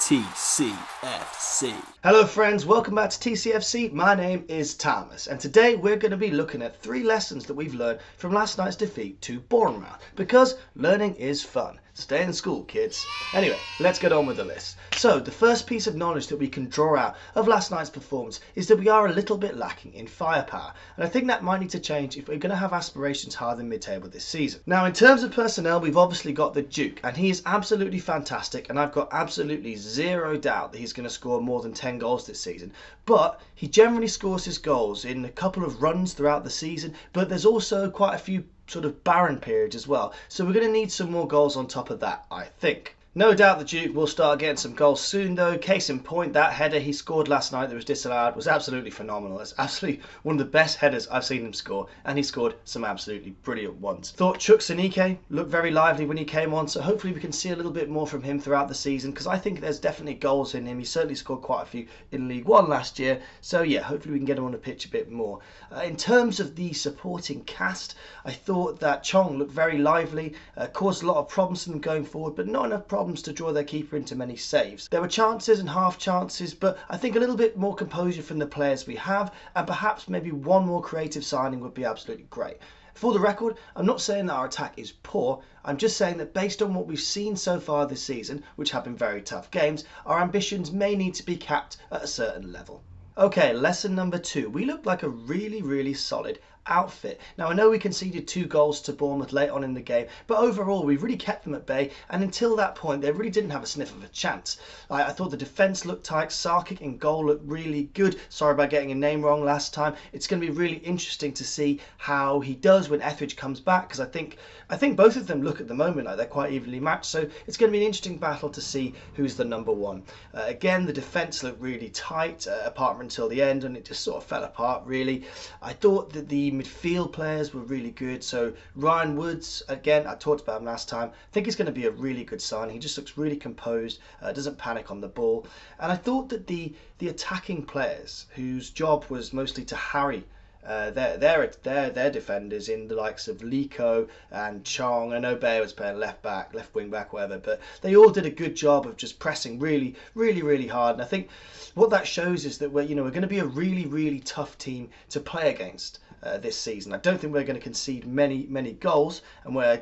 TCFC. Hello friends, welcome back to TCFC. My name is Thomas and today we're going to be looking at 3 lessons that we've learned from last night's defeat to Bournemouth, because learning is fun. Stay in school, kids. Anyway, let's get on with the list. So, the first piece of knowledge that we can draw out of last night's performance is that we are a little bit lacking in firepower. And I think that might need to change if we're going to have aspirations higher than mid-table this season. Now, in terms of personnel, we've obviously got the Duke, and he is absolutely fantastic, and I've got absolutely zero doubt that he's going to score more than 10 goals this season. But he generally scores his goals in a couple of runs throughout the season, but there's also quite a few sort of barren periods as well. So we're going to need some more goals on top of that, I think. No doubt the Duke will start getting some goals soon though. Case in point, that header he scored last night that was disallowed was absolutely phenomenal. It's absolutely one of the best headers I've seen him score, and he scored some absolutely brilliant ones. Thought Chuck Sanike looked very lively when he came on, so hopefully we can see a little bit more from him throughout the season, because I think there's definitely goals in him. He certainly scored quite a few in League One last year, so yeah, hopefully we can get him on the pitch a bit more. In terms of the supporting cast, I thought that Chong looked very lively, caused a lot of problems for them going forward, but not enough problems to draw their keeper into many saves. There were chances and half chances, but I think a little bit more composure from the players we have, and perhaps maybe one more creative signing would be absolutely great. For the record, I'm not saying that our attack is poor, I'm just saying that based on what we've seen so far this season, which have been very tough games, our ambitions may need to be capped at a certain level. Okay, lesson number 2. We looked like a really solid outfit. Now I know we conceded 2 goals to Bournemouth late on in the game, but overall we really kept them at bay, and until that point they really didn't have a sniff of a chance. I thought the defence looked tight, Sarkic in goal looked really good. Sorry about getting a name wrong last time. It's going to be really interesting to see how he does when Etheridge comes back, because I think both of them look at the moment like they're quite evenly matched, so it's going to be an interesting battle to see who's the number 1. Again, the defence looked really tight apart from until the end, and it just sort of fell apart really. I thought that the midfield players were really good. So Ryan Woods, again, I talked about him last time. I think he's going to be a really good sign. He just looks really composed, doesn't panic on the ball. And I thought that the attacking players, whose job was mostly to harry their defenders in the likes of Liko and Chong. I know Bayer was playing left back, left wing back, whatever, but they all did a good job of just pressing really hard. And I think what that shows is that we're going to be a really tough team to play against this season. I don't think we're going to concede many goals, and we'll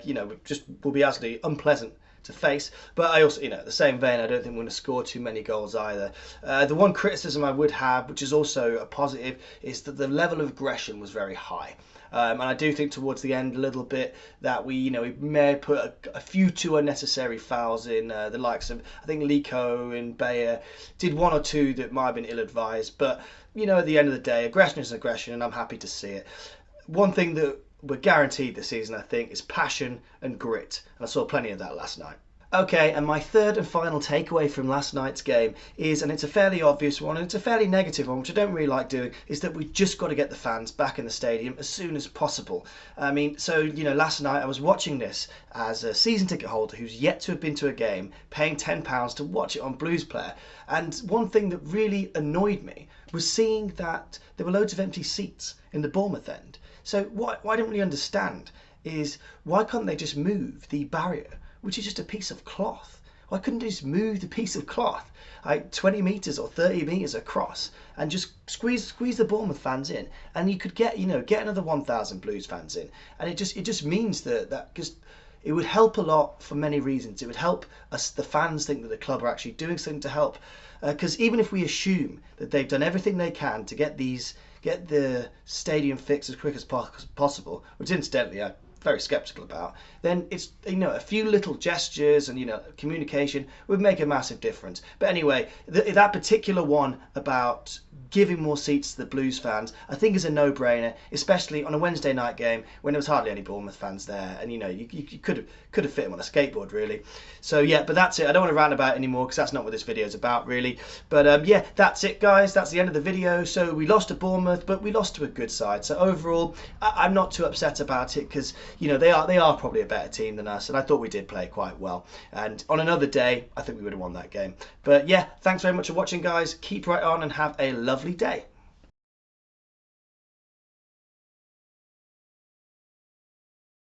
be absolutely unpleasant to face, but I also, at the same vein, I don't think we're going to score too many goals either. The one criticism I would have, which is also a positive, is that the level of aggression was very high. And I do think towards the end a little bit that we may have put a few too unnecessary fouls in. The likes of, I think Liko and Bayer did 1 or 2 that might have been ill-advised, but at the end of the day, aggression is aggression, and I'm happy to see it. One thing that we're guaranteed this season, I think, is passion and grit, and I saw plenty of that last night. Okay, and my third and final takeaway from last night's game is, and it's a fairly obvious one, and it's a fairly negative one, which I don't really like doing, is that we've just got to get the fans back in the stadium as soon as possible. I mean, so, last night I was watching this as a season ticket holder who's yet to have been to a game, paying £10 to watch it on Blues Player, and one thing that really annoyed me was seeing that there were loads of empty seats in the Bournemouth end. So what I didn't really understand is, why can't they just move the barrier, which is just a piece of cloth? Why couldn't they just move the piece of cloth, like 20 metres or 30 metres across, and just squeeze the Bournemouth fans in, and you could get another 1,000 Blues fans in, and it just means that because it would help a lot for many reasons. It would help us, the fans, think that the club are actually doing something to help, because even if we assume that they've done everything they can to get the stadium fixed as quick as possible, which incidentally I'm very sceptical about, then it's a few little gestures and communication would make a massive difference. But anyway, that particular one about giving more seats to the Blues fans, I think is a no-brainer, especially on a Wednesday night game when there was hardly any Bournemouth fans there, and you could have fit them on a skateboard really. So yeah, but that's it. I don't want to rant about it anymore because that's not what this video is about really. But yeah, that's it guys. That's the end of the video. So we lost to Bournemouth, but we lost to a good side. So overall, I'm not too upset about it, because they are probably a better team than us, and I thought we did play quite well. And on another day, I think we would have won that game. But yeah, thanks very much for watching guys. Keep right on and have a lovely day.